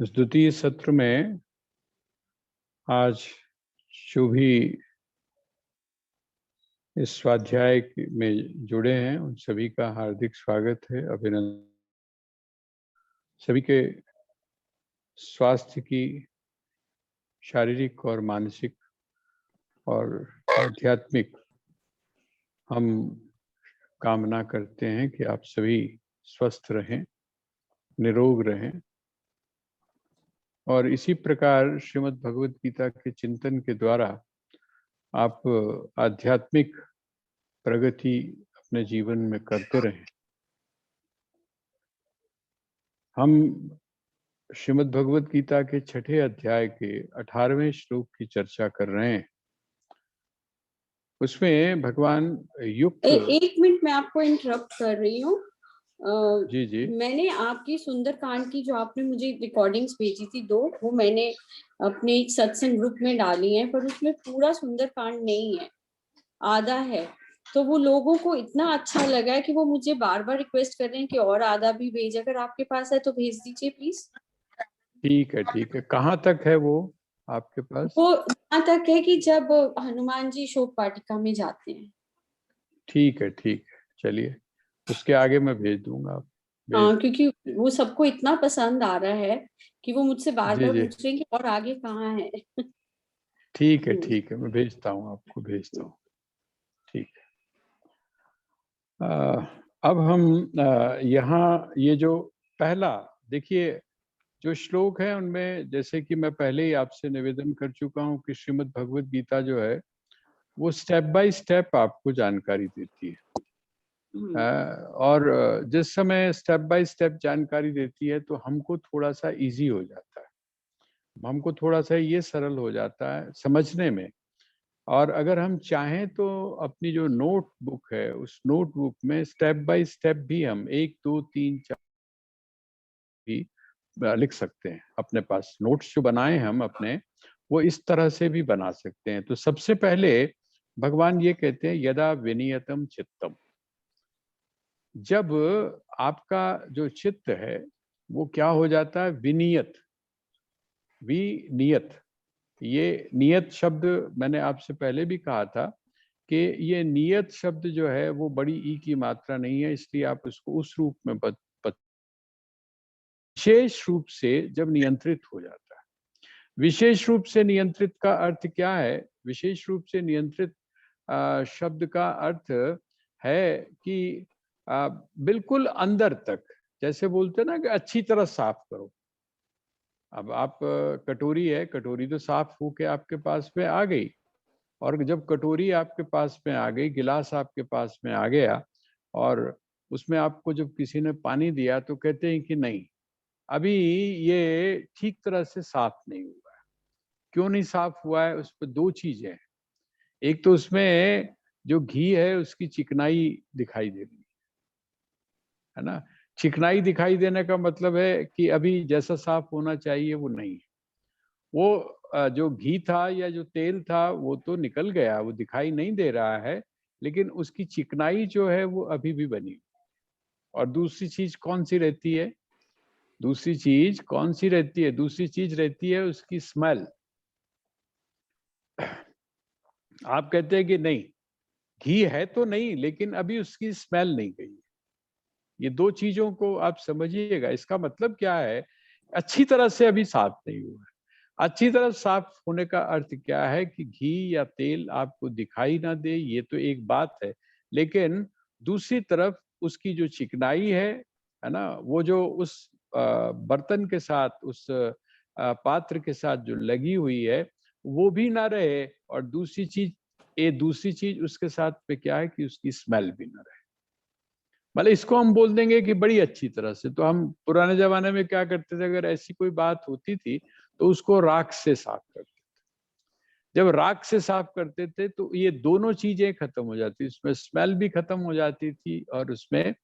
इस द्वितीय सत्र में आज जो भी इस स्वाध्याय में जुड़े हैं उन सभी का हार्दिक स्वागत है, अभिनंदन। सभी के स्वास्थ्य की शारीरिक और मानसिक और आध्यात्मिक हम कामना करते हैं कि आप सभी स्वस्थ रहें, निरोग रहें और इसी प्रकार श्रीमद् भगवद गीता के चिंतन के द्वारा आप आध्यात्मिक प्रगति अपने जीवन में करते रहें। हम श्रीमद् भगवद गीता के 6ठे अध्याय के 18वें श्लोक की चर्चा कर रहे हैं। उसमें भगवान युक्त एक मिनट मैं आपको इंटरप्ट कर रही हूँ। जी जी मैंने आपकी सुंदरकांड की जो आपने मुझे रिकॉर्डिंग्स भेजी थी वो मैंने अपने एक सत्संग ग्रुप में डाली है, पर उसमें पूरा सुंदरकांड नहीं है, आधा है। तो वो लोगों को इतना अच्छा लगा है कि वो मुझे बार बार रिक्वेस्ट कर रहे हैं कि और आधा भी भेज, अगर आपके पास है तो भेज दीजिए प्लीज। ठीक है। कहाँ तक है वो आपके पास? वो यहाँ तक है कि जब हनुमान जी शोक वाटिका में जाते हैं। ठीक है, चलिए उसके आगे मैं भेज दूंगा। हाँ, क्योंकि वो सबको इतना पसंद आ रहा है कि वो मुझसे बार जी बार जी पूछ रहे हैं कि और आगे कहाँ है। ठीक है, मैं भेजता हूँ, आपको भेजता हूँ। ठीक है। अब हम यहाँ ये जो पहला देखिए जो श्लोक है उनमें, जैसे कि मैं पहले ही आपसे निवेदन कर चुका हूँ कि श्रीमद् भगवद गीता जो है वो स्टेप बाय स्टेप आपको जानकारी देती है। और जिस समय स्टेप बाय स्टेप जानकारी देती है तो हमको थोड़ा सा इजी हो जाता है, हमको थोड़ा सा ये सरल हो जाता है समझने में। और अगर हम चाहें तो अपनी जो नोट बुक है उस नोट बुक में स्टेप बाय स्टेप भी हम 1 2 3 4 भी लिख सकते हैं। अपने पास नोट्स जो बनाए हम अपने, वो इस तरह से भी बना सकते हैं। तो सबसे पहले भगवान ये कहते हैं यदा विनियतम चित्तम। जब आपका जो चित्त है वो क्या हो जाता है, विनियत, विनियत। ये नियत शब्द मैंने आपसे पहले भी कहा था कि ये नियत शब्द जो है वो बड़ी ई की मात्रा नहीं है, इसलिए आप उसको उस रूप में विशेष रूप से जब नियंत्रित हो जाता है। विशेष रूप से नियंत्रित का अर्थ क्या है? विशेष रूप से नियंत्रित शब्द का अर्थ है कि बिल्कुल अंदर तक, जैसे बोलते हैं ना कि अच्छी तरह साफ करो। अब आप कटोरी है, कटोरी तो साफ होके आपके पास में आ गई, और जब कटोरी आपके पास में आ गई, गिलास आपके पास में आ गया और उसमें आपको जब किसी ने पानी दिया तो कहते हैं कि नहीं, अभी ये ठीक तरह से साफ नहीं हुआ है। क्यों नहीं साफ हुआ है? उस पर दो चीजें हैं। एक तो उसमें जो घी है उसकी चिकनाई दिखाई दे रही है ना। चिकनाई दिखाई देने का मतलब है कि अभी जैसा साफ होना चाहिए वो नहीं है। वो जो घी था या जो तेल था वो तो निकल गया, वो दिखाई नहीं दे रहा है, लेकिन उसकी चिकनाई जो है वो अभी भी बनी। और दूसरी चीज कौन सी रहती है? दूसरी चीज कौन सी रहती है? दूसरी चीज रहती है उसकी स्मेल। आप कहते हैं कि नहीं, घी है तो नहीं लेकिन अभी उसकी स्मेल नहीं गई। ये दो चीजों को आप समझिएगा। इसका मतलब क्या है? अच्छी तरह से अभी साफ नहीं हुआ है। अच्छी तरह साफ होने का अर्थ क्या है कि घी या तेल आपको दिखाई ना दे, ये तो एक बात है, लेकिन दूसरी तरफ उसकी जो चिकनाई है ना, वो जो उस बर्तन के साथ, उस पात्र के साथ जो लगी हुई है वो भी ना रहे। और दूसरी चीज उसके साथ पे क्या है कि उसकी स्मेल भी ना रहे। मतलब इसको हम बोल देंगे कि बड़ी अच्छी तरह से। तो हम पुराने जमाने में क्या करते थे, अगर ऐसी कोई बात होती थी तो उसको राख से साफ करते थे। जब राख से साफ करते थे तो ये दोनों चीजें खत्म हो जाती, उसमें स्मेल भी खत्म हो जाती थी और उसमें,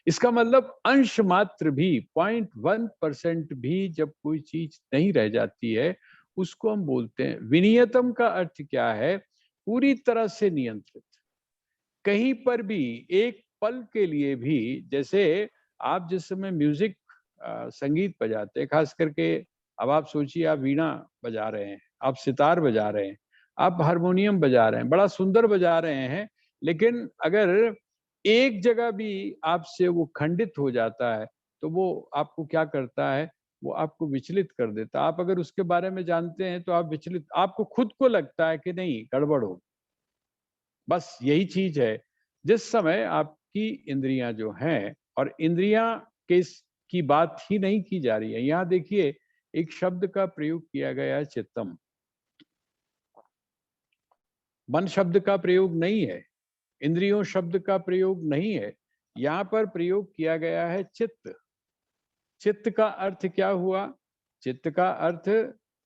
इसका मतलब अंश मात्र भी 0.1% भी जब कोई चीज नहीं रह जाती है उसको हम बोलते हैं विनियतम। का अर्थ क्या है? पूरी तरह से नियंत्रित। कहीं पर भी एक पल के लिए भी, जैसे आप जिस समय म्यूजिक संगीत बजाते हैं, खास करके अब आप सोचिए, आप वीणा बजा रहे हैं, आप सितार बजा रहे हैं, आप हारमोनियम बजा रहे हैं, बड़ा सुंदर बजा रहे हैं, लेकिन अगर एक जगह भी आपसे वो खंडित हो जाता है तो वो आपको क्या करता है, वो आपको विचलित कर देता है। आप अगर उसके बारे में जानते हैं तो आप विचलित, आपको खुद को लगता है कि नहीं गड़बड़ हो। बस यही चीज है, जिस समय आपकी इंद्रियां जो हैं, और इंद्रियां के की बात ही नहीं की जा रही है यहाँ, देखिए एक शब्द का प्रयोग किया गया है, चित्तम। मन शब्द का प्रयोग नहीं है, इंद्रियों शब्द का प्रयोग नहीं है, यहाँ पर प्रयोग किया गया है चित्त। चित्त का अर्थ क्या हुआ? चित्त का अर्थ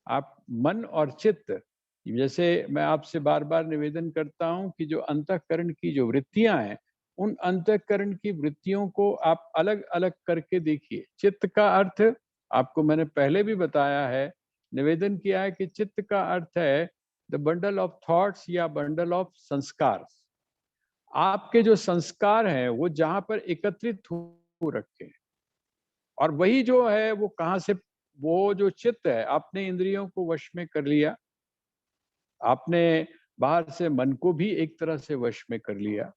आप मन और चित्त, जैसे मैं आपसे बार बार निवेदन करता हूं कि जो अंतःकरण की जो वृत्तियां हैं, उन अंतःकरण की वृत्तियों को आप अलग अलग करके देखिए। चित्त का अर्थ आपको मैंने पहले भी बताया है, निवेदन किया है कि चित्त का अर्थ है द बंडल ऑफ थॉट्स या बंडल ऑफ संस्कार। आपके जो संस्कार हैं वो जहां पर एकत्रित हो रखे हैं, और वही जो है वो कहां से, वो जो चित्त है, आपने इंद्रियों को वश में कर लिया, आपने बाहर से मन को भी एक तरह से वश में कर लिया,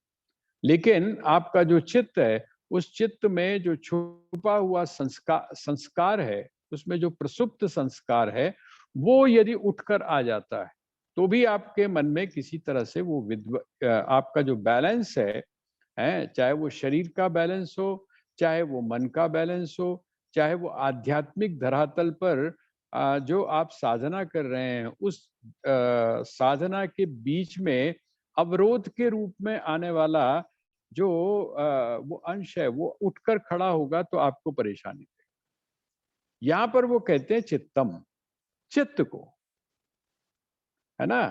लेकिन आपका जो चित्त है, उस चित्त में जो छुपा हुआ संस्कार है, उसमें जो प्रसुप्त संस्कार है, वो यदि उठकर आ जाता है तो भी आपके मन में किसी तरह से वो आपका जो बैलेंस है, चाहे वो शरीर का बैलेंस हो, चाहे वो मन का बैलेंस हो, चाहे वो आध्यात्मिक धरातल पर जो आप साधना कर रहे हैं, उस साधना के बीच में अवरोध के रूप में आने वाला जो वो अंश है, वो उठकर खड़ा होगा तो आपको परेशानी देगा। यहाँ पर वो कहते हैं चित्तम, चित्त को, है ना।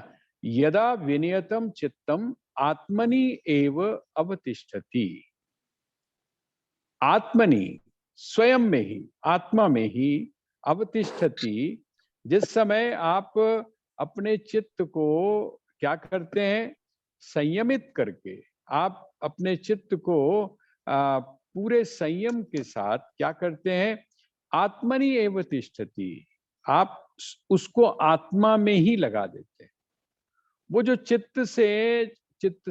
यदा विनियतम चित्तम आत्मनि एव अवतिष्ठति। आत्मनि, स्वयं में ही, आत्मा में ही, अवतिष्ठति, जिस समय आप अपने चित्त को क्या करते हैं, संयमित करके, आप अपने चित्त को पूरे संयम के साथ क्या करते हैं, आत्मनि एव तिष्ठति, आप उसको आत्मा में ही लगा देते हैं। वो जो चित्त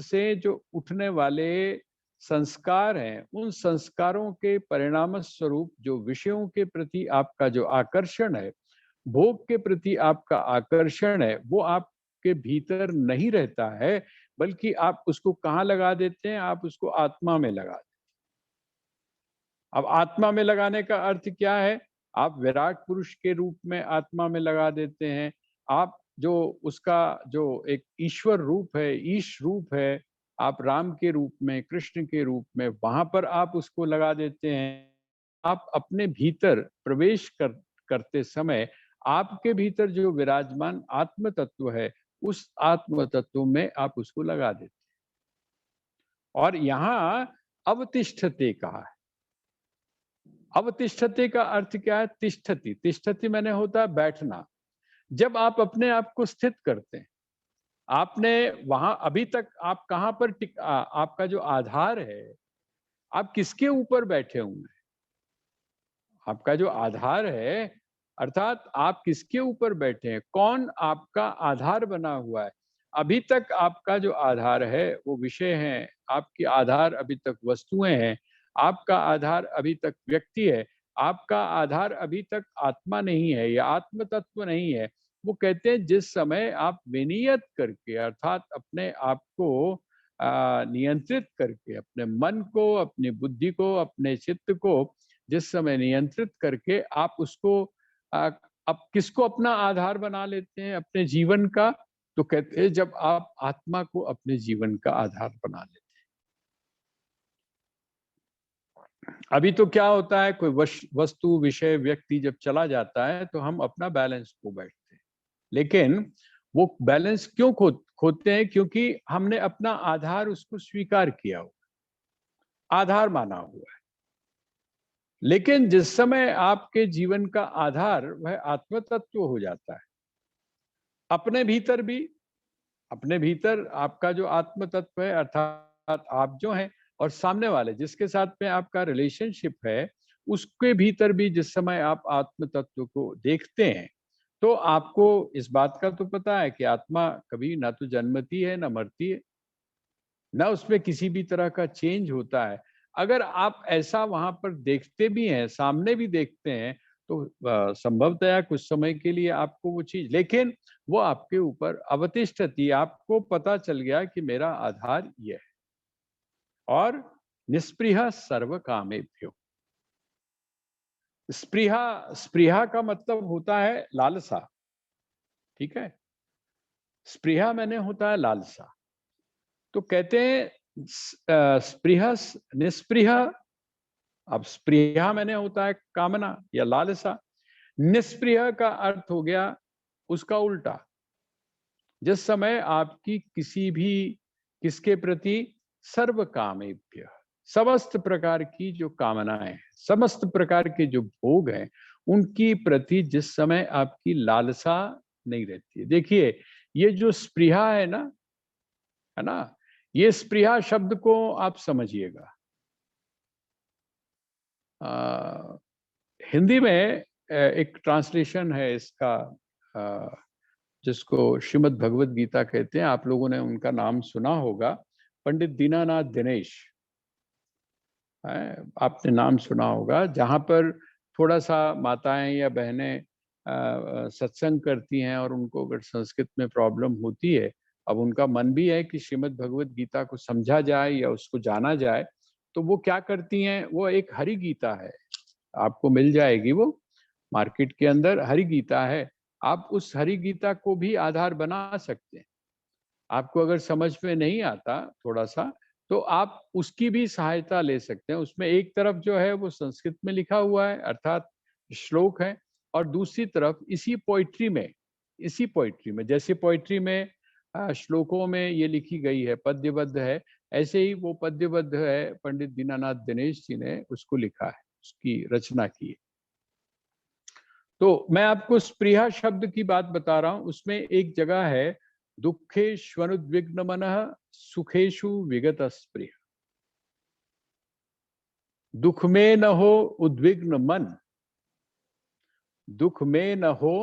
से जो उठने वाले संस्कार हैं, उन संस्कारों के परिणाम स्वरूप जो विषयों के प्रति आपका जो आकर्षण है, भोग के प्रति आपका आकर्षण है, वो आपके भीतर नहीं रहता है, बल्कि आप उसको कहाँ लगा देते हैं, आप उसको आत्मा में लगा देते हैं। अब आत्मा में लगाने का अर्थ क्या है? आप विराट पुरुष के रूप में आत्मा में लगा देते हैं। आप जो उसका जो एक ईश्वर रूप है, ईश रूप है, आप राम के रूप में, कृष्ण के रूप में, वहां पर आप उसको लगा देते हैं। आप अपने भीतर प्रवेश करते समय आपके भीतर जो विराजमान आत्म तत्व है, उस आत्म तत्व में आप उसको लगा देते हैं। और यहाँ अवतिष्ठते कहा है। अवतिष्ठते का अर्थ क्या है? तिष्ठति, तिष्ठति मैंने होता है बैठना। जब आप अपने आप को स्थित करते हैं, आपने वहां अभी तक आप कहां पर आपका जो आधार है, आप किसके ऊपर बैठे हुए हैं? आपका जो आधार है, अर्थात आप किसके ऊपर बैठे हैं, कौन आपका आधार बना हुआ है? अभी तक आपका जो आधार है वो विषय है, आपकी आधार अभी तक वस्तुएं हैं, आपका आधार अभी तक व्यक्ति है, आपका आधार अभी तक आत्मा नहीं है या आत्म तत्व नहीं है। वो कहते हैं जिस समय आप विनियत करके, अर्थात अपने आप को नियंत्रित करके, अपने मन को, अपनी बुद्धि को, अपने चित्त को जिस समय नियंत्रित करके आप उसको अब किसको अपना आधार बना लेते हैं अपने जीवन का, तो कहते हैं जब आप आत्मा को अपने जीवन का आधार बना लेते हैं। अभी तो क्या होता है, कोई वस्तु, विषय, व्यक्ति जब चला जाता है तो हम अपना बैलेंस खो बैठते हैं। लेकिन वो बैलेंस क्यों खोते हैं? क्योंकि हमने अपना आधार उसको स्वीकार किया हुआ, आधार माना हुआ है। लेकिन जिस समय आपके जीवन का आधार वह आत्म तत्व हो जाता है, अपने भीतर भी, अपने भीतर आपका जो आत्म तत्व है, अर्थात आप जो हैं, और सामने वाले जिसके साथ में आपका रिलेशनशिप है, उसके भीतर भी जिस समय आप आत्म तत्व को देखते हैं तो आपको इस बात का तो पता है कि आत्मा कभी ना तो जन्मती है ना मरती है, ना उसमें किसी भी तरह का चेंज होता है। अगर आप ऐसा वहां पर देखते भी हैं, सामने भी देखते हैं, तो संभवतया कुछ समय के लिए आपको वो चीज, लेकिन वो आपके ऊपर अवतिष्ठति, आपको पता चल गया कि मेरा आधार ये है। और निस्पृहा सर्व कामेभ्यो, स्पृहा, स्पृहा का मतलब होता है लालसा, ठीक है। स्पृहा मैंने होता है लालसा। तो कहते हैं स्पृहा निस्पृहा, अब स्पृहा मैंने होता है कामना या लालसा, निस्पृहा का अर्थ हो गया उसका उल्टा। जिस समय आपकी किसी भी किसके प्रति, सर्व कामेभ्य, समस्त प्रकार की जो कामनाएं हैं, समस्त प्रकार के जो भोग हैं, उनकी प्रति जिस समय आपकी लालसा नहीं रहती है। देखिए ये जो स्पृहा है ना, ये स्पृहा शब्द को आप समझिएगा। हिंदी में एक ट्रांसलेशन है इसका, जिसको श्रीमद् भगवद गीता कहते हैं। आप लोगों ने उनका नाम सुना होगा, पंडित दीनानाथ दिनेश, आपने नाम सुना होगा। जहाँ पर थोड़ा सा माताएं या बहनें सत्संग करती हैं और उनको अगर संस्कृत में प्रॉब्लम होती है, अब उनका मन भी है कि श्रीमद् भगवद गीता को समझा जाए या उसको जाना जाए, तो वो क्या करती हैं, वो एक हरि गीता है, आपको मिल जाएगी वो मार्केट के अंदर, हरि गीता है। आप उस हरि गीता को भी आधार बना सकते हैं। आपको अगर समझ में नहीं आता थोड़ा सा, तो आप उसकी भी सहायता ले सकते हैं। उसमें एक तरफ जो है वो संस्कृत में लिखा हुआ है, अर्थात श्लोक है, और दूसरी तरफ इसी पोइट्री में जैसे पोइट्री में श्लोकों में ये लिखी गई है, पद्यबद्ध है, ऐसे ही वो पद्यबद्ध है, पंडित दीनानाथ दिनेश जी ने उसको लिखा है, उसकी रचना की है। तो मैं आपको स्पृहा शब्द की बात बता रहा हूं। उसमें एक जगह है, दुखेष्वनुद्विग्न मनः सुखेषु विगत स्पृह। दुख में न हो उद्विग्न मन, दुख में न हो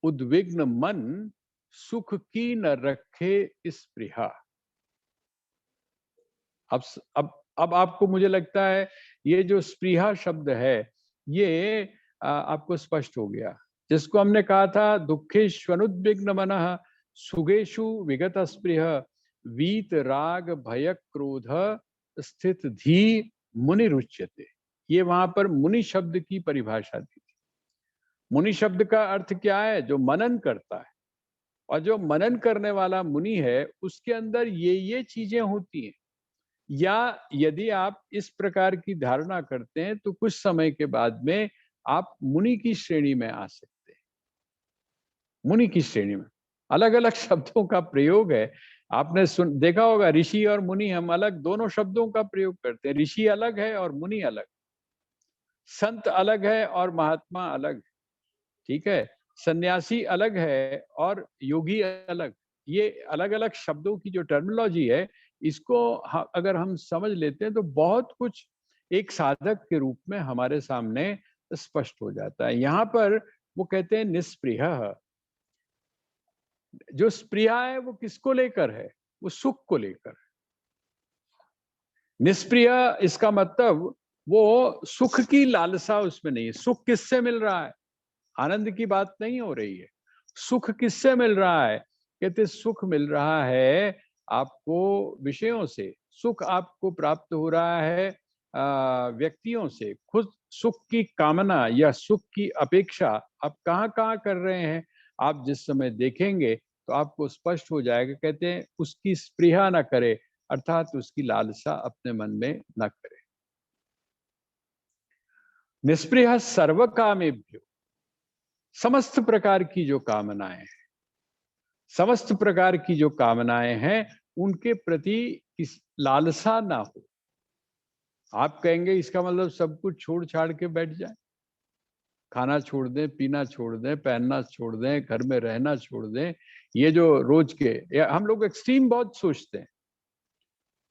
उद्विग्न मन, सुख की न रखे स्पृहा। अब आपको, मुझे लगता है ये जो स्पृहा शब्द है ये आपको स्पष्ट हो गया। जिसको हमने कहा था दुखेष्वनुद्विग्न मनः सुगेषु विगत स्पृह, वीत राग भय क्रोध स्थित धी मुनि रुच्यते। ये वहां पर मुनि शब्द की परिभाषा दी थी। मुनि शब्द का अर्थ क्या है, जो मनन करता है। और जो मनन करने वाला मुनि है उसके अंदर ये चीजें होती हैं। या यदि आप इस प्रकार की धारणा करते हैं तो कुछ समय के बाद में आप मुनि की श्रेणी में आ सकते हैं। मुनि की श्रेणी में अलग अलग शब्दों का प्रयोग है। आपने देखा होगा, ऋषि और मुनि हम अलग दोनों शब्दों का प्रयोग करते हैं। ऋषि अलग है और मुनि अलग, संत अलग है और महात्मा अलग, ठीक है, सन्यासी अलग है और योगी अलग। ये अलग अलग शब्दों की जो टर्मिनोलॉजी है, इसको अगर हम समझ लेते हैं तो बहुत कुछ एक साधक के रूप में हमारे सामने स्पष्ट हो जाता है। यहाँ पर वो कहते हैं निस्पृह। जो स्पृहा है वो किसको लेकर है, वो सुख को लेकर। निष्प्रिय इसका मतलब वो सुख की लालसा उसमें नहीं है। सुख किससे मिल रहा है, आनंद की बात नहीं हो रही है। सुख किससे मिल रहा है, कहते सुख मिल रहा है आपको विषयों से। सुख आपको प्राप्त हो रहा है व्यक्तियों से। खुद सुख की कामना या सुख की अपेक्षा आप कहाँ कहाँ कर रहे हैं, आप जिस समय देखेंगे तो आपको स्पष्ट हो जाएगा। कहते हैं उसकी स्पृहा न करे, अर्थात उसकी लालसा अपने मन में न करे। निष्प्रिय सर्व कामेभ्यो, समस्त प्रकार की जो कामनाएं हैं, समस्त प्रकार की जो कामनाएं हैं उनके प्रति इस लालसा ना हो। आप कहेंगे इसका मतलब सब कुछ छोड़ छाड़ के बैठ जाए, खाना छोड़ दें, पीना छोड़ दें, पहनना छोड़ दें, घर में रहना छोड़ दें। ये जो रोज के हम लोग एक्सट्रीम बहुत सोचते हैं।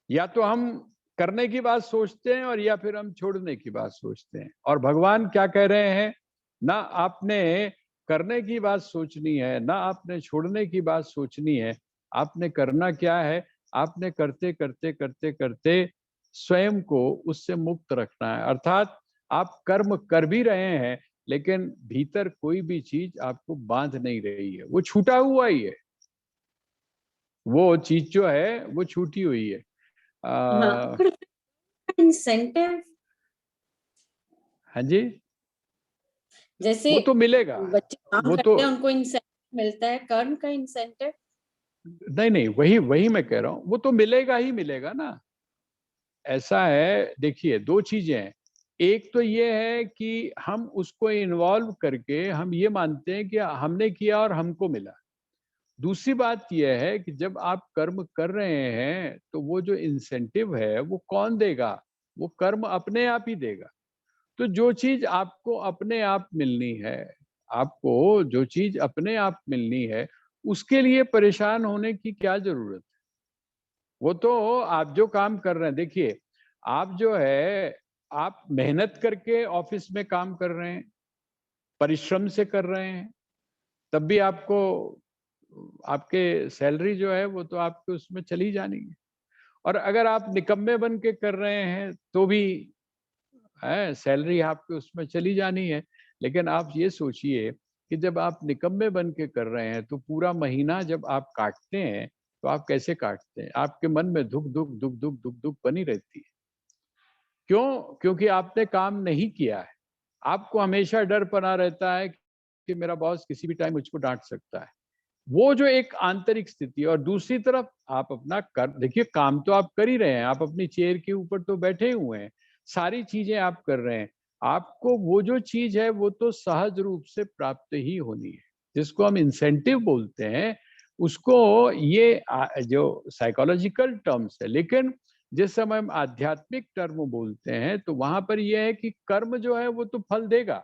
या तो हम करने की बात सोचते हैं और या फिर हम छोड़ने की बात सोचते हैं। और भगवान क्या कह रहे हैं, ना आपने करने की बात सोचनी है, ना आपने छोड़ने की बात सोचनी है। आपने करना क्या है, आपने करते करते करते करते स्वयं को उससे मुक्त रखना है। अर्थात आप कर्म कर भी रहे हैं, लेकिन भीतर कोई भी चीज आपको बांध नहीं रही है, वो छूटा हुआ ही है। वो चीज जो है वो छूटी हुई है। हाँ, पर इंसेंटिव, हाँ जी, जैसे वो तो मिलेगा। बच्चे काम वो तो करते हैं उनको इंसेंटिव मिलता है, कर्म का इंसेंटिव। नहीं नहीं, वही वही मैं कह रहा हूँ, वो तो मिलेगा ही मिलेगा ना। ऐसा है, देखिए दो चीजें हैं। एक तो ये है कि हम उसको इन्वॉल्व करके हम ये मानते हैं कि हमने किया और हमको मिला। दूसरी बात यह है कि जब आप कर्म कर रहे हैं तो वो जो इंसेंटिव है वो कौन देगा, वो कर्म अपने आप ही देगा। तो जो चीज आपको अपने आप मिलनी है, आपको जो चीज अपने आप मिलनी है, उसके लिए परेशान होने की क्या जरूरत है। वो तो आप जो काम कर रहे हैं, देखिए आप जो है, आप मेहनत करके ऑफिस में काम कर रहे हैं, परिश्रम से कर रहे हैं, तब भी आपको आपके सैलरी जो है वो तो आपके उसमें चली जानी है। और अगर आप निकम्मे बन के कर रहे हैं तो भी है, सैलरी आपके उसमें चली जानी है। लेकिन आप ये सोचिए कि जब आप निकम्मे बन के कर रहे हैं तो पूरा महीना जब आप काटते हैं तो आप कैसे काटते हैं, आपके मन में दुख दुख दुख दुख दुख दुख बनी रहती है। क्यों? क्योंकि आपने काम नहीं किया है। आपको हमेशा डर बना रहता है कि मेरा बॉस किसी भी टाइम मुझको डांट सकता है। वो जो एक आंतरिक स्थिति, और दूसरी तरफ आप अपना कर, देखिए काम तो आप कर ही रहे हैं, आप अपनी चेयर के ऊपर तो बैठे हुए हैं, सारी चीजें आप कर रहे हैं। आपको वो जो चीज है वो तो सहज रूप से प्राप्त ही होनी है, जिसको हम इंसेंटिव बोलते हैं। उसको ये जो साइकोलॉजिकल टर्म्स है, लेकिन जिस समय हम आध्यात्मिक टर्म बोलते हैं तो वहां पर यह है कि कर्म जो है वो तो फल देगा।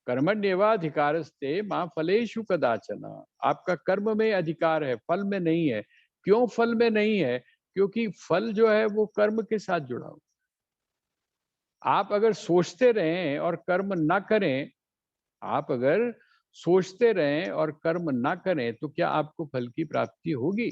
कर्मण्येवाधिकारस्ते मां फलेषु कदाचन। आपका कर्म में अधिकार है, फल में नहीं है। क्यों फल में नहीं है? क्योंकि फल जो है वो कर्म के साथ जुड़ा हो। आप अगर सोचते रहें और कर्म ना करें, आप अगर सोचते रहें और कर्म ना करें तो क्या आपको फल की प्राप्ति होगी?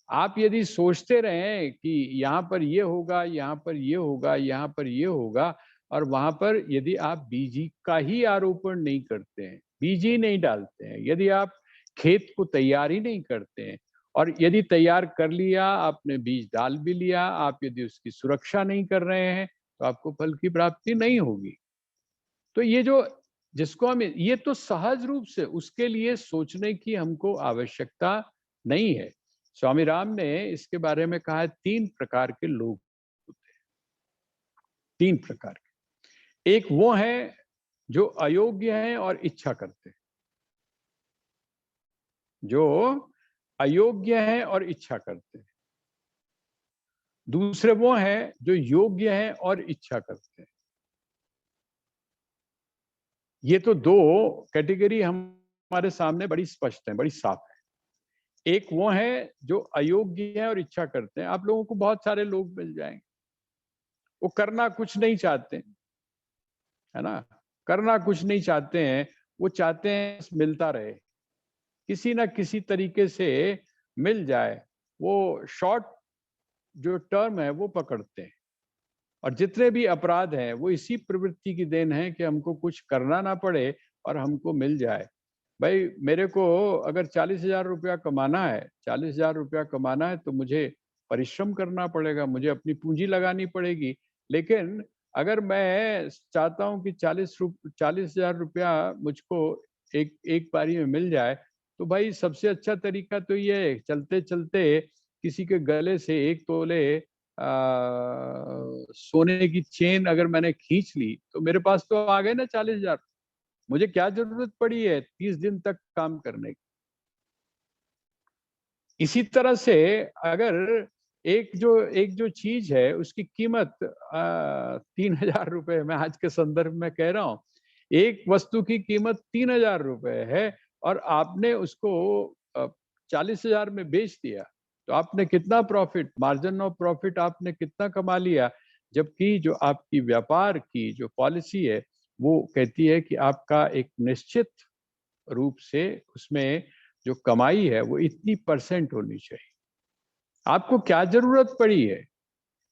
आप यदि सोचते रहें कि यहाँ पर ये होगा, यहाँ पर ये होगा, यहाँ पर ये होगा, और वहां पर यदि आप बीज का ही आरोपण नहीं करते हैं, बीज ही नहीं डालते हैं, यदि आप खेत को तैयार ही नहीं करते हैं, और यदि तैयार कर लिया, आपने बीज डाल भी लिया, आप यदि उसकी सुरक्षा नहीं कर रहे हैं तो आपको फल की प्राप्ति नहीं होगी। तो ये जो, जिसको हम, ये तो सहज रूप से उसके लिए सोचने की हमको आवश्यकता नहीं है। स्वामी राम ने इसके बारे में कहा है, 3 प्रकार के लोग होते हैं, 3 प्रकार के। एक वो है जो अयोग्य हैं और इच्छा करते हैं, जो अयोग्य हैं और इच्छा करते हैं। दूसरे वो हैं जो योग्य हैं और इच्छा करते हैं। ये तो 2 कैटेगरी हमारे सामने बड़ी स्पष्ट है, बड़ी साफ है। एक वो है जो अयोग्य है और इच्छा करते हैं। आप लोगों को बहुत सारे लोग मिल जाएंगे, वो करना कुछ नहीं चाहते, है ना, करना कुछ नहीं चाहते हैं। वो चाहते हैं मिलता रहे, किसी ना किसी तरीके से मिल जाए। वो शॉर्ट जो टर्म है वो पकड़ते हैं। और जितने भी अपराध हैं वो इसी प्रवृत्ति की देन है कि हमको कुछ करना ना पड़े और हमको मिल जाए। भाई मेरे को अगर 40,000 रुपया कमाना है, 40,000 रुपया कमाना है तो मुझे परिश्रम करना पड़ेगा, मुझे अपनी पूंजी लगानी पड़ेगी। लेकिन अगर मैं चाहता हूँ कि 40,000 रुपया मुझको एक एक बारी में मिल जाए, तो भाई सबसे अच्छा तरीका तो ये है, चलते चलते किसी के गले से 1 तोले सोने की चेन अगर मैंने खींच ली तो मेरे पास तो आ गए ना 40,000। मुझे क्या जरूरत पड़ी है 30 दिन तक काम करने की। इसी तरह से अगर एक जो चीज है उसकी कीमत 3,000 रुपए, मैं आज के संदर्भ में कह रहा हूं, एक वस्तु की कीमत 3,000 रुपए है और आपने उसको 40,000 में बेच दिया, तो आपने कितना प्रॉफिट, मार्जिन ऑफ प्रॉफिट आपने कितना कमा लिया, जबकि जो आपकी व्यापार की जो पॉलिसी है वो कहती है कि आपका एक निश्चित रूप से उसमें जो कमाई है वो इतनी परसेंट होनी चाहिए। आपको क्या जरूरत पड़ी है?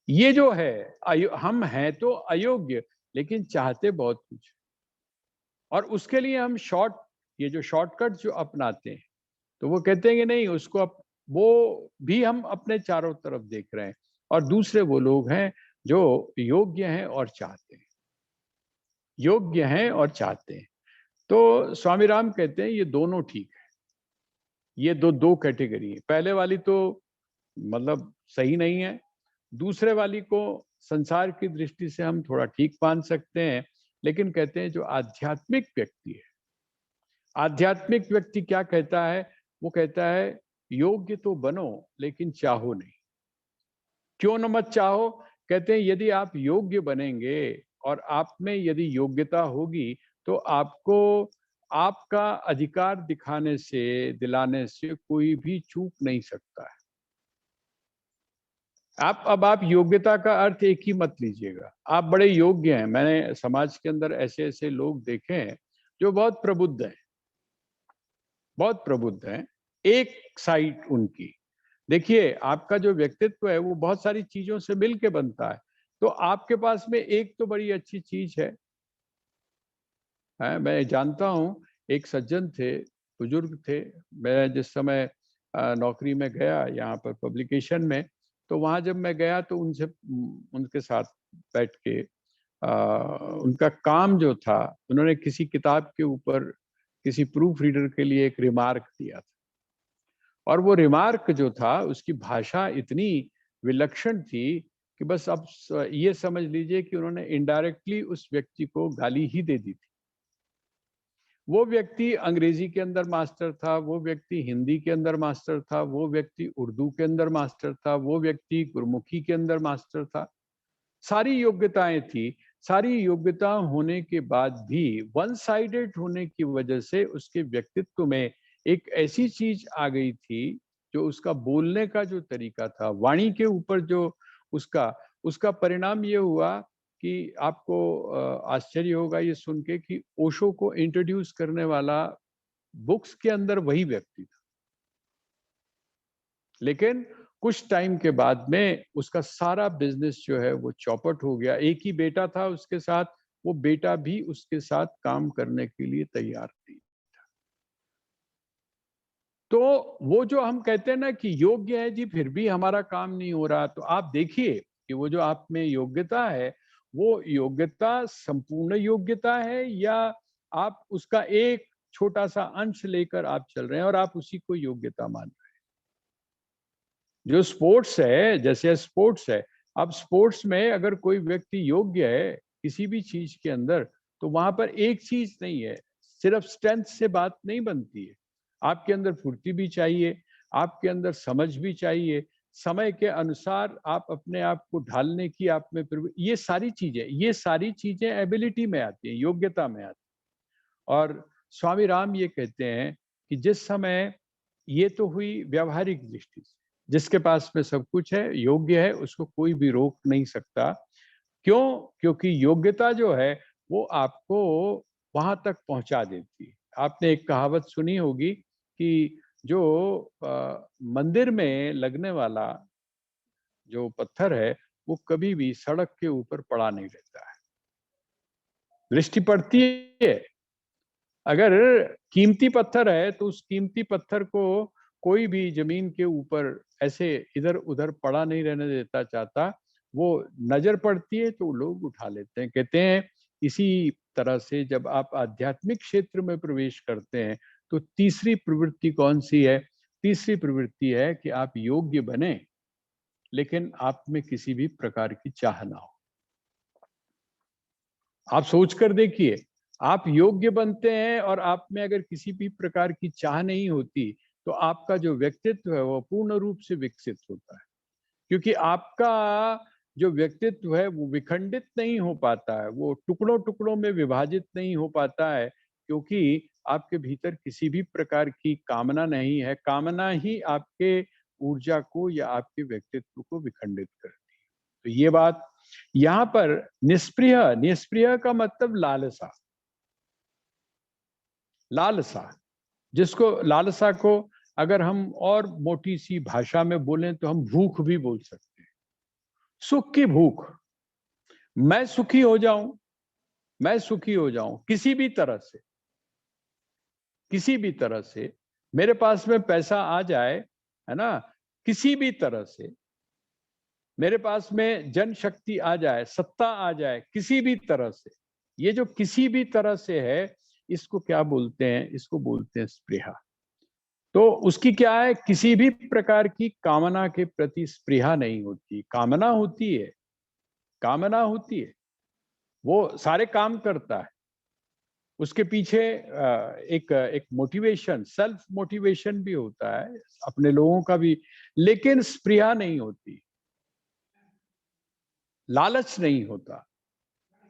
ये जो है हम हैं तो अयोग्य, लेकिन चाहते बहुत कुछ, और उसके लिए हम ये जो शॉर्टकट जो अपनाते हैं, तो वो कहते हैं कि नहीं उसको वो भी हम अपने चारों तरफ देख रहे हैं, और दूसरे वो लोग हैं जो योग्य हैं और चाहते हैं, योग्य हैं और चाहते हैं। तो स्वामी राम कहते हैं ये दोनों ठीक है, ये दो दो कैटेगरी है। पहले वाली तो मतलब सही नहीं है, दूसरे वाली को संसार की दृष्टि से हम थोड़ा ठीक मान सकते हैं, लेकिन कहते हैं जो आध्यात्मिक व्यक्ति है, आध्यात्मिक व्यक्ति क्या कहता है? वो कहता है योग्य तो बनो लेकिन चाहो नहीं। क्यों न मत चाहो? कहते हैं यदि आप योग्य बनेंगे और आप में यदि योग्यता होगी तो आपको आपका अधिकार दिखाने से, दिलाने से कोई भी चूक नहीं सकता है। आप योग्यता का अर्थ एक ही मत लीजिएगा। आप बड़े योग्य हैं, मैंने समाज के अंदर ऐसे ऐसे लोग देखे हैं जो बहुत प्रबुद्ध हैं, बहुत प्रबुद्ध हैं। एक साइड उनकी देखिए, आपका जो व्यक्तित्व है वो बहुत सारी चीजों से मिल के बनता है। तो आपके पास में एक तो बड़ी अच्छी चीज है, मैं जानता हूँ एक सज्जन थे, बुजुर्ग थे। मैं जिस समय नौकरी में गया यहाँ पर पब्लिकेशन में, तो वहाँ जब मैं गया तो उनके साथ बैठ के उनका काम जो था, उन्होंने किसी किताब के ऊपर किसी प्रूफ रीडर के लिए एक रिमार्क दिया था, और वो रिमार्क जो था उसकी भाषा इतनी विलक्षण थी कि बस अब ये समझ लीजिए कि उन्होंने इनडायरेक्टली उस व्यक्ति को गाली ही दे दी थी। वो व्यक्ति अंग्रेजी के अंदर मास्टर था, वो व्यक्ति हिंदी के अंदर मास्टर था, वो व्यक्ति उर्दू के अंदर मास्टर था, वो व्यक्ति गुरमुखी के अंदर मास्टर था। सारी योग्यताएं थी। सारी योग्यता होने के बाद भी वन साइडेड होने की वजह से उसके व्यक्तित्व में एक ऐसी चीज आ गई थी, जो उसका बोलने का जो तरीका था, वाणी के ऊपर जो उसका उसका परिणाम ये हुआ कि आपको आश्चर्य होगा ये सुन के कि ओशो को इंट्रोड्यूस करने वाला बुक्स के अंदर वही व्यक्ति था, लेकिन कुछ टाइम के बाद में उसका सारा बिजनेस जो है वो चौपट हो गया। एक ही बेटा था उसके साथ, वो बेटा भी उसके साथ काम करने के लिए तैयार नहीं। तो वो जो हम कहते हैं ना कि योग्य है जी फिर भी हमारा काम नहीं हो रहा, तो आप देखिए कि वो जो आप में योग्यता है, वो योग्यता संपूर्ण योग्यता है या आप उसका एक छोटा सा अंश लेकर आप चल रहे हैं और आप उसी को योग्यता मान रहे हैं। जो स्पोर्ट्स है, जैसे स्पोर्ट्स है, अब स्पोर्ट्स में अगर कोई व्यक्ति योग्य है किसी भी चीज के अंदर, तो वहां पर एक चीज नहीं है, सिर्फ स्ट्रेंथ से बात नहीं बनती है। आपके अंदर फुर्ती भी चाहिए, आपके अंदर समझ भी चाहिए, समय के अनुसार आप अपने आप को ढालने की आप में ये सारी चीजें एबिलिटी में आती है, योग्यता में आती है। और स्वामी राम ये कहते हैं कि जिस समय ये तो हुई व्यवहारिक दृष्टि से, जिसके पास में सब कुछ है, योग्य है, उसको कोई भी रोक नहीं सकता। क्यों? क्योंकि योग्यता जो है वो आपको वहां तक पहुंचा देती है। आपने एक कहावत सुनी होगी कि जो मंदिर में लगने वाला जो पत्थर है वो कभी भी सड़क के ऊपर पड़ा नहीं रहता है, दृष्टि पड़ती है। अगर कीमती पत्थर है तो उस कीमती पत्थर को कोई भी जमीन के ऊपर ऐसे इधर उधर पड़ा नहीं रहने देता चाहता, वो नजर पड़ती है तो लोग उठा लेते हैं। कहते हैं इसी तरह से जब आप आध्यात्मिक क्षेत्र में प्रवेश करते हैं तो तीसरी प्रवृत्ति कौन सी है? तीसरी प्रवृत्ति है कि आप योग्य बने लेकिन आप में किसी भी प्रकार की चाह ना हो। आप सोच कर देखिए, आप योग्य बनते हैं और आप में अगर किसी भी प्रकार की चाह नहीं होती, तो आपका जो व्यक्तित्व है वो पूर्ण रूप से विकसित होता है। क्योंकि आपका जो व्यक्तित्व है वो विखंडित नहीं हो पाता है, वो टुकड़ों टुकड़ों में विभाजित नहीं हो पाता है, क्योंकि आपके भीतर किसी भी प्रकार की कामना नहीं है। कामना ही आपके ऊर्जा को या आपके व्यक्तित्व को विखंडित करती है। तो ये बात यहाँ पर निष्प्रिय, निष्प्रिय का मतलब लालसा, लालसा, जिसको लालसा को अगर हम और मोटी सी भाषा में बोलें तो हम भूख भी बोल सकते हैं। सुख की भूख, मैं सुखी हो जाऊं, मैं सुखी हो जाऊं किसी भी तरह से, किसी भी तरह से मेरे पास में पैसा आ जाए, है ना, किसी भी तरह से मेरे पास में जनशक्ति आ जाए, सत्ता आ जाए, किसी भी तरह से। ये जो किसी भी तरह से है, इसको क्या बोलते हैं? इसको बोलते हैं स्पृहा। तो उसकी क्या है, किसी भी प्रकार की कामना के प्रति स्पृहा नहीं होती। कामना होती है, कामना होती है, वो सारे काम करता है, उसके पीछे एक एक मोटिवेशन, सेल्फ मोटिवेशन भी होता है, अपने लोगों का भी, लेकिन स्पृहा नहीं होती, लालच नहीं होता,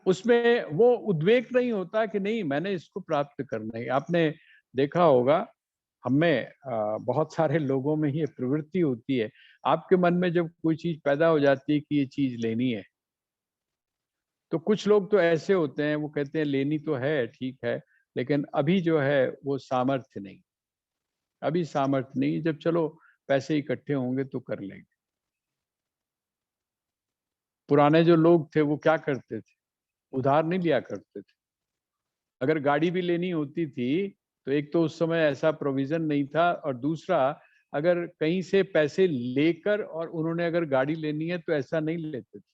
उसमें वो उद्वेग नहीं होता कि नहीं मैंने इसको प्राप्त करना है। आपने देखा होगा, हमें बहुत सारे लोगों में ये प्रवृत्ति होती है, आपके मन में जब कोई चीज पैदा हो जाती है कि ये चीज लेनी है, तो कुछ लोग तो ऐसे होते हैं, वो कहते हैं लेनी तो है, ठीक है, लेकिन अभी जो है वो सामर्थ्य नहीं, अभी सामर्थ्य नहीं, जब चलो पैसे इकट्ठे होंगे तो कर लेंगे। पुराने जो लोग थे वो क्या करते थे? उधार नहीं लिया करते थे। अगर गाड़ी भी लेनी होती थी तो एक तो उस समय ऐसा प्रोविजन नहीं था, और दूसरा अगर कहीं से पैसे लेकर और उन्होंने अगर गाड़ी लेनी है तो ऐसा नहीं लेते थे।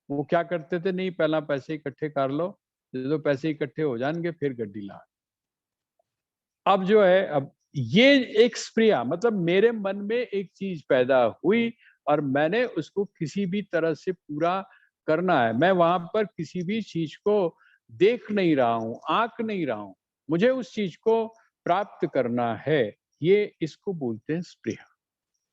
वो क्या करते थे, नहीं पहला पैसे इकट्ठे कर लो, जो पैसे इकट्ठे हो जाएंगे फिर गड्डी ला। अब जो है, अब ये एक स्प्रिया, मतलब मेरे मन में एक चीज पैदा हुई और मैंने उसको किसी भी तरह से पूरा करना है। मैं वहां पर किसी भी चीज को देख नहीं रहा हूं, आंक नहीं रहा हूं, मुझे उस चीज को प्राप्त करना है। ये इसको बोलते हैं स्पृहा।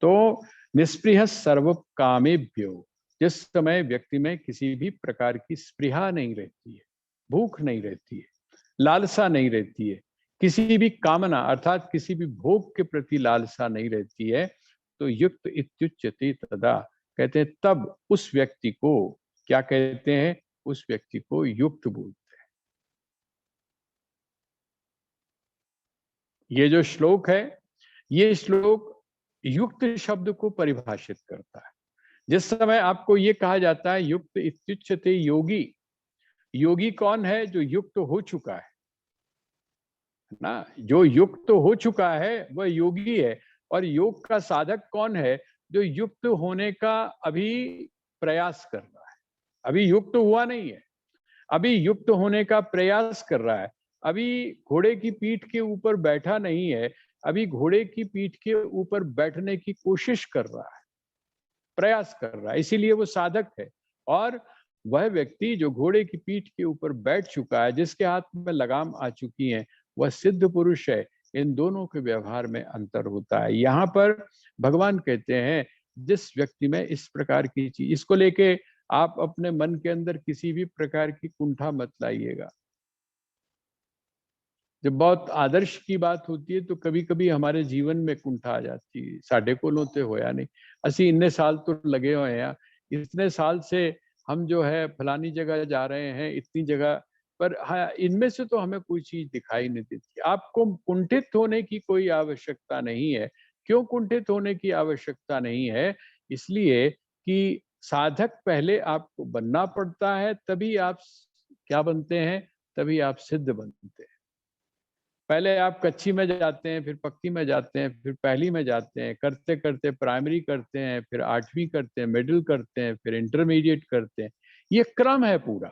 तो निस्पृह सर्व कामेभ्यो, जिस समय व्यक्ति में किसी भी प्रकार की स्पृहा नहीं रहती है, भूख नहीं रहती है, लालसा नहीं रहती है, किसी भी कामना अर्थात किसी भी भोग के प्रति लालसा नहीं रहती है, तो युक्त इत्युच्यते तदा, कहते हैं तब उस व्यक्ति को क्या कहते हैं? उस व्यक्ति को युक्त बोलते हैं। ये जो श्लोक है, ये श्लोक युक्त शब्द को परिभाषित करता है। जिस समय आपको ये कहा जाता है युक्त इत्युच्यते योगी, योगी कौन है? जो युक्त हो चुका है ना, जो युक्त हो चुका है वह योगी है। और योग का साधक कौन है? जो युक्त होने का अभी प्रयास कर रहा है, अभी युक्त हुआ नहीं है, अभी युक्त होने का प्रयास कर रहा है, अभी घोड़े की पीठ के ऊपर बैठा नहीं है, अभी घोड़े की पीठ के ऊपर बैठने की कोशिश कर रहा है, प्रयास कर रहा है, इसीलिए वो साधक है। और वह व्यक्ति जो घोड़े की पीठ के ऊपर बैठ चुका है, जिसके हाथ में लगाम आ चुकी है, वह सिद्ध पुरुष है। इन दोनों के व्यवहार में अंतर होता है। यहाँ पर भगवान कहते हैं जिस व्यक्ति में इस प्रकार की चीज, इसको लेके आप अपने मन के अंदर किसी भी प्रकार की कुंठा मत लाइएगा। जब बहुत आदर्श की बात होती है तो कभी कभी हमारे जीवन में कुंठा आ जाती है। साढ़े को लोते होया नहीं, असि इतने साल तो लगे हुए हैं, इतने साल से हम जो है फलानी जगह जा रहे हैं, इतनी जगह पर, हाँ इनमें से तो हमें कोई चीज दिखाई नहीं देती। आपको कुंठित होने की कोई आवश्यकता नहीं है। क्यों कुंठित होने की आवश्यकता नहीं है? इसलिए कि साधक पहले आपको बनना पड़ता है, तभी आप क्या बनते हैं? तभी आप सिद्ध बनते हैं। पहले आप कच्ची में जाते हैं, फिर पक्की में जाते हैं, फिर पहली में जाते हैं, करते करते प्राइमरी करते हैं, फिर 8वीं करते हैं, मिडिल करते हैं, फिर इंटरमीडिएट करते हैं। ये क्रम है पूरा।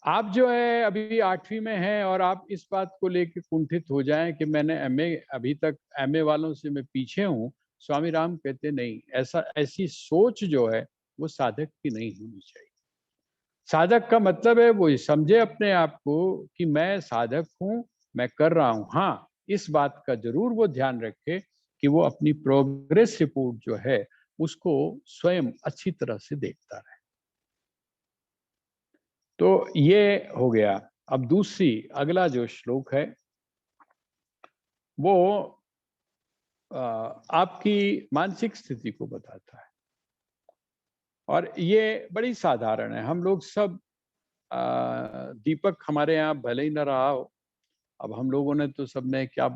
आप जो है अभी 8वीं में हैं और आप इस बात को लेकर कुंठित हो जाएं कि मैंने एमए, अभी तक एमए वालों से मैं पीछे हूं, स्वामी राम कहते नहीं, ऐसा, ऐसी सोच जो है वो साधक की नहीं होनी चाहिए। साधक का मतलब है वो समझे अपने आप को कि मैं साधक हूं, मैं कर रहा हूं। हाँ, इस बात का जरूर वो ध्यान रखे कि वो अपनी प्रोग्रेस रिपोर्ट जो है उसको स्वयं अच्छी तरह से देखता रहे। तो ये हो गया। अब दूसरी, अगला जो श्लोक है वो आपकी मानसिक स्थिति को बताता है। और ये बड़ी साधारण है। हम लोग सब दीपक हमारे यहाँ भले ही न रहा हो, अब हम लोगों ने तो सबने क्या,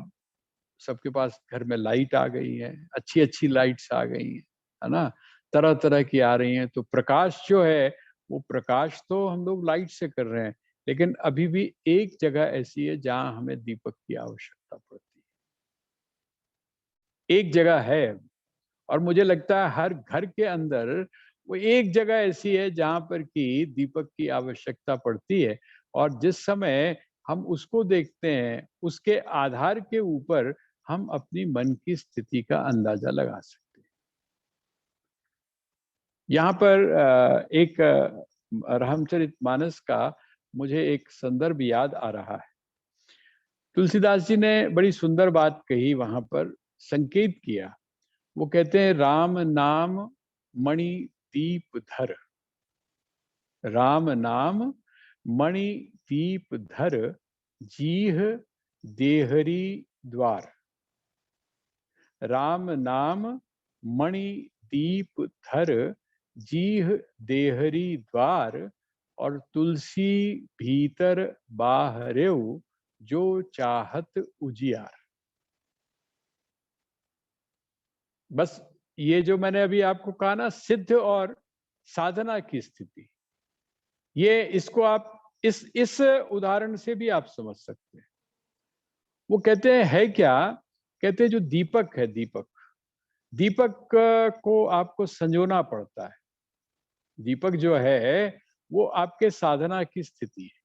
सबके पास घर में लाइट आ गई है, अच्छी लाइट्स आ गई है ना, तरह तरह की आ रही हैं। तो प्रकाश जो है वो प्रकाश तो हम लोग लाइट से कर रहे हैं, लेकिन अभी भी एक जगह ऐसी है जहां हमें दीपक की आवश्यकता पड़ती है। एक जगह है, और मुझे लगता है हर घर के अंदर वो एक जगह ऐसी है जहां पर कि दीपक की आवश्यकता पड़ती है। और जिस समय हम उसको देखते हैं, उसके आधार के ऊपर हम अपनी मन की स्थिति का अंदाजा लगा सकते हैं। यहाँ पर एक रामचरितमानस का मुझे एक संदर्भ याद आ रहा है। तुलसीदास जी ने बड़ी सुंदर बात कही, वहां पर संकेत किया। वो कहते हैं, राम नाम मणि दीप धर, राम नाम मणि दीप धर, जीह देहरी द्वार। राम नाम मणि दीप धर, जीह देहरी द्वार, और तुलसी भीतर बाहरेव, जो चाहत उजियार। बस ये जो मैंने अभी आपको कहा ना, सिद्ध और साधना की स्थिति, ये इसको आप इस उदाहरण से भी आप समझ सकते हैं। वो कहते हैं, है क्या, कहते हैं जो दीपक है, दीपक दीपक को आपको संजोना पड़ता है। दीपक जो है वो आपके साधना की स्थिति है।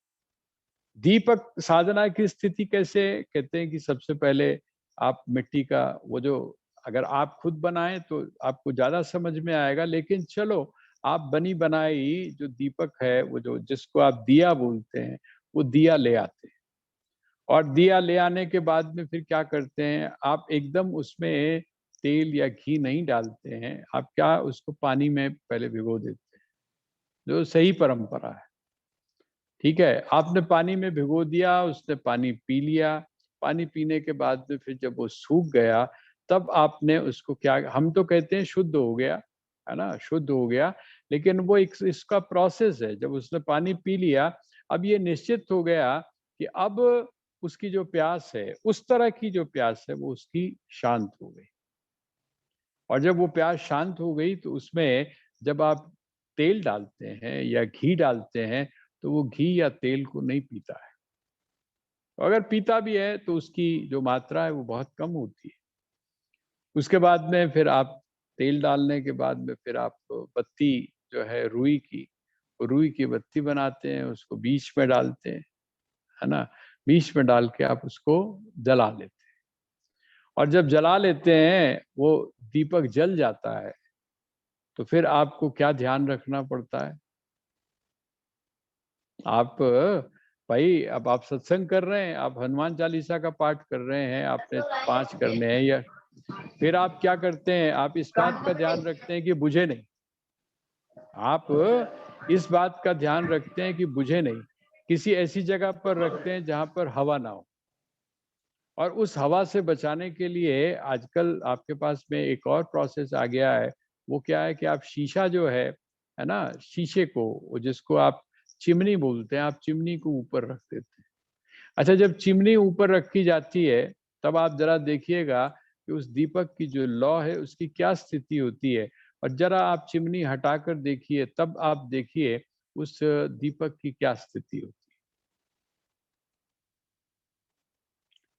दीपक साधना की स्थिति कैसे, कहते हैं कि सबसे पहले आप मिट्टी का वो जो, अगर आप खुद बनाएं तो आपको ज्यादा समझ में आएगा, लेकिन चलो आप बनी बनाई जो दीपक है, वो जो जिसको आप दिया बोलते हैं, वो दिया ले आते हैं। और दिया ले आने के बाद में फिर क्या करते हैं, आप एकदम उसमें तेल या घी नहीं डालते हैं, आप क्या उसको पानी में पहले भिगो देते हैं, जो सही परंपरा है। ठीक है, आपने पानी में भिगो दिया, उसने पानी पी लिया। पानी पीने के बाद में फिर जब वो सूख गया, तब आपने उसको क्या, हम तो कहते हैं शुद्ध हो गया, है ना, शुद्ध हो गया। लेकिन वो एक इसका प्रोसेस है। जब उसने पानी पी लिया, अब ये निश्चित हो गया कि अब उसकी जो प्यास है, उस तरह की जो प्यास है, वो उसकी शांत हो गई। और जब वो प्यास शांत हो गई, तो उसमें जब आप तेल डालते हैं या घी डालते हैं, तो वो घी या तेल को नहीं पीता है। अगर पीता भी है तो उसकी जो मात्रा है वो बहुत कम होती है। उसके बाद में फिर आप तेल डालने के बाद में फिर आप बत्ती जो है रुई की बत्ती बनाते हैं, उसको बीच में डालते हैं, है ना। बीच में डाल के आप उसको जला लेते हैं। और जब जला लेते हैं, वो दीपक जल जाता है, तो फिर आपको क्या ध्यान रखना पड़ता है। आप भाई, अब आप सत्संग कर रहे हैं, आप हनुमान चालीसा का पाठ कर रहे हैं, आपने 5 करने हैं, या फिर आप क्या करते हैं, आप इस बात का ध्यान रखते हैं कि बुझे नहीं। आप इस बात का ध्यान रखते हैं कि बुझे नहीं। किसी ऐसी जगह पर रखते हैं जहां पर हवा ना हो। और उस हवा से बचाने के लिए आजकल आपके पास में एक और प्रोसेस आ गया है। वो क्या है कि आप शीशा जो है ना, शीशे को, जिसको आप चिमनी बोलते हैं, आप चिमनी को ऊपर रख देते हैं। अच्छा, जब चिमनी ऊपर रखी जाती है, तब आप जरा देखिएगा कि उस दीपक की जो लौ है, उसकी क्या स्थिति होती है। और जरा आप चिमनी हटाकर देखिए, तब आप देखिए उस दीपक की क्या स्थिति होती है।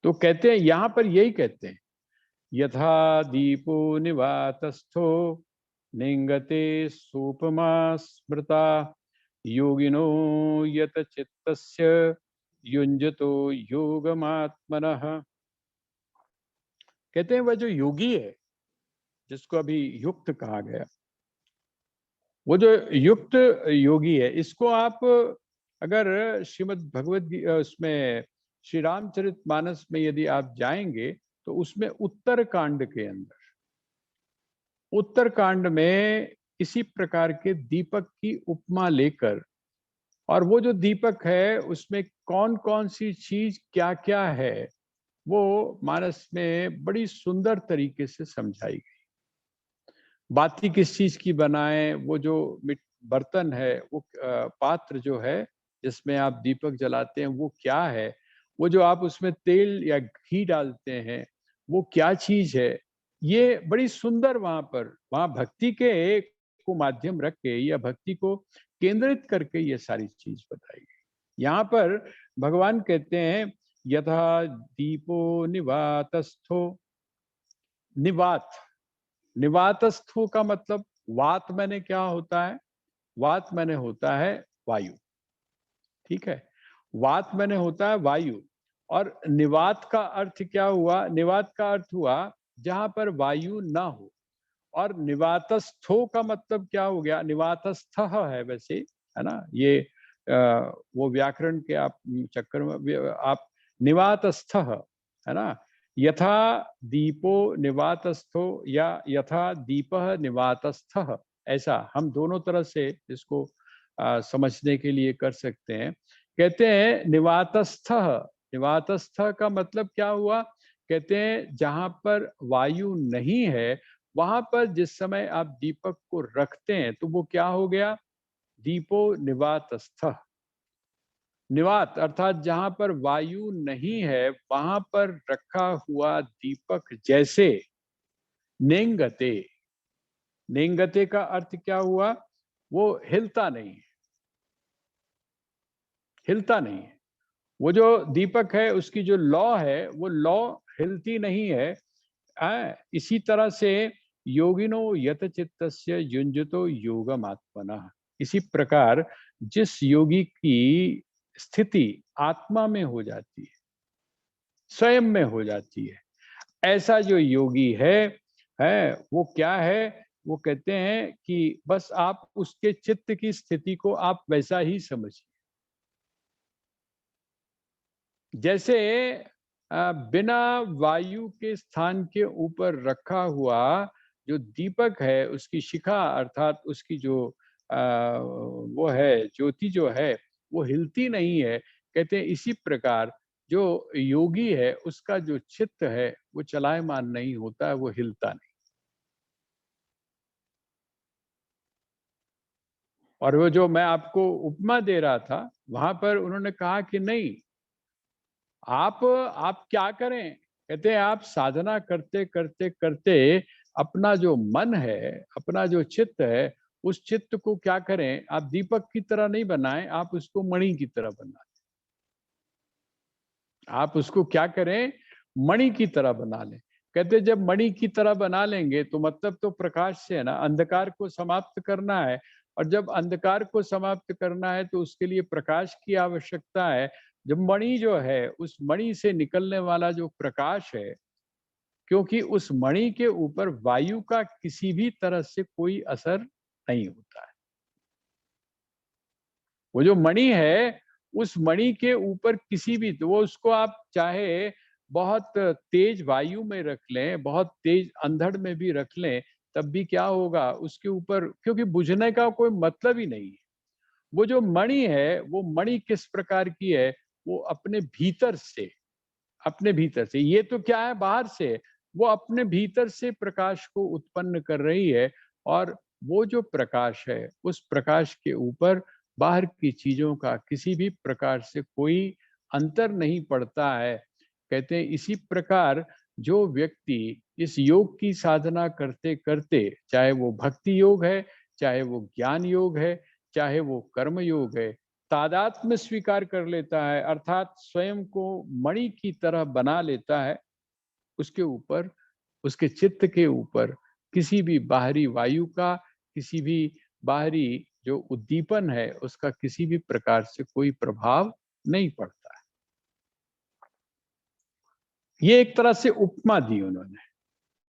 तो कहते हैं, यहां पर यही कहते हैं, यथा दीपो निवातस्थो निंगते सोपमा स्मृता, योगिनो यत चित्तस्य युञ्जतो योगमात्मनः। कहते हैं वह जो योगी है, जिसको अभी युक्त कहा गया, वो जो युक्त योगी है, इसको आप अगर श्रीमद् भगवद उसमें श्री रामचरितमानस में यदि आप जाएंगे, तो उसमें उत्तर कांड के अंदर, उत्तर कांड में इसी प्रकार के दीपक की उपमा लेकर, और वो जो दीपक है उसमें कौन कौन सी चीज क्या क्या है, वो मानस में बड़ी सुंदर तरीके से समझाई गई। बाती किस चीज की बनाएं, वो जो बर्तन है, वो पात्र जो है जिसमें आप दीपक जलाते हैं वो क्या है, वो जो आप उसमें तेल या घी डालते हैं वो क्या चीज है, ये बड़ी सुंदर वहां भक्ति के एक को माध्यम रख के या भक्ति को केंद्रित करके ये सारी चीज बताई गई। यहाँ पर भगवान कहते हैं यथा दीपो निवातस्थो। निवात, निवातस्थो का मतलब वात मैंने क्या होता है, वात मैंने होता है वायु, ठीक है, वात मैंने होता है वायु। और निवात का अर्थ क्या हुआ, निवात का अर्थ हुआ जहां पर वायु ना हो। और निवातस्थो का मतलब क्या हो गया, निवातस्थ है वैसे, है ना, ये वो व्याकरण के आप चक्कर में आप निवातस्थ है ना, यथा दीपो निवातस्थो या यथा दीपः निवातस्थ, ऐसा हम दोनों तरह से इसको समझने के लिए कर सकते हैं। कहते हैं निवातस्थ, निवातस्थ का मतलब क्या हुआ, कहते हैं जहां पर वायु नहीं है वहां पर जिस समय आप दीपक को रखते हैं तो वो क्या हो गया, दीपो निवातस्थ। निवात अर्थात जहां पर वायु नहीं है वहां पर रखा हुआ दीपक जैसे नेंगते, नेंगते का अर्थ क्या हुआ, वो हिलता नहीं है, हिलता नहीं है। वो जो दीपक है उसकी जो लौ है वो लौ हिलती नहीं है। इसी तरह से योगिनो यत चित्तस्य युंजतो योगम आत्मनः। इसी प्रकार जिस योगी की स्थिति आत्मा में हो जाती है, स्वयं में हो जाती है, ऐसा जो योगी है वो क्या है, वो कहते हैं कि बस आप उसके चित्त की स्थिति को आप वैसा ही समझिए जैसे बिना वायु के स्थान के ऊपर रखा हुआ जो दीपक है उसकी शिखा अर्थात उसकी जो वो है ज्योति जो है वो हिलती नहीं है। कहते हैं इसी प्रकार जो योगी है उसका जो चित्त है वो चलायमान नहीं होता है, वो हिलता नहीं। और वो जो मैं आपको उपमा दे रहा था वहां पर उन्होंने कहा कि नहीं, आप क्या करें, कहते हैं आप साधना करते करते करते अपना जो मन है, अपना जो चित्त है, उस चित्त को क्या करें, आप दीपक की तरह नहीं बनाएं, आप उसको मणि की तरह बनाएं। आप उसको क्या करें, मणि की तरह बना लें। कहते जब मणि की तरह बना लेंगे तो मतलब तो प्रकाश से है ना, अंधकार को समाप्त करना है। और जब अंधकार को समाप्त करना है तो उसके लिए प्रकाश की आवश्यकता है। जब मणि जो है उस मणि से निकलने वाला जो प्रकाश है, क्योंकि उस मणि के ऊपर वायु का किसी भी तरह से कोई असर नहीं होता है। वो जो मणि है उस मणि के ऊपर किसी भी, तो वो उसको आप चाहे बहुत तेज वायु में रख लें, बहुत तेज अंधड़ में भी रख लें, तब भी क्या होगा उसके ऊपर, क्योंकि बुझने का कोई मतलब ही नहीं है। वो जो मणि है वो मणि किस प्रकार की है, वो अपने भीतर से, अपने भीतर से, ये तो क्या है बाहर से, वो अपने भीतर से प्रकाश को उत्पन्न कर रही है। और वो जो प्रकाश है उस प्रकाश के ऊपर बाहर की चीजों का किसी भी प्रकार से कोई अंतर नहीं पड़ता है। कहते हैं इसी प्रकार जो व्यक्ति इस योग की साधना करते करते, चाहे वो भक्ति योग है, चाहे वो ज्ञान योग है, चाहे वो कर्म योग है, तादात्म्य स्वीकार कर लेता है अर्थात स्वयं को मणि की तरह बना लेता है, उसके ऊपर, उसके चित्त के ऊपर किसी भी बाहरी वायु का, किसी भी बाहरी जो उद्दीपन है उसका किसी भी प्रकार से कोई प्रभाव नहीं पड़ता है। ये एक तरह से उपमा दी उन्होंने।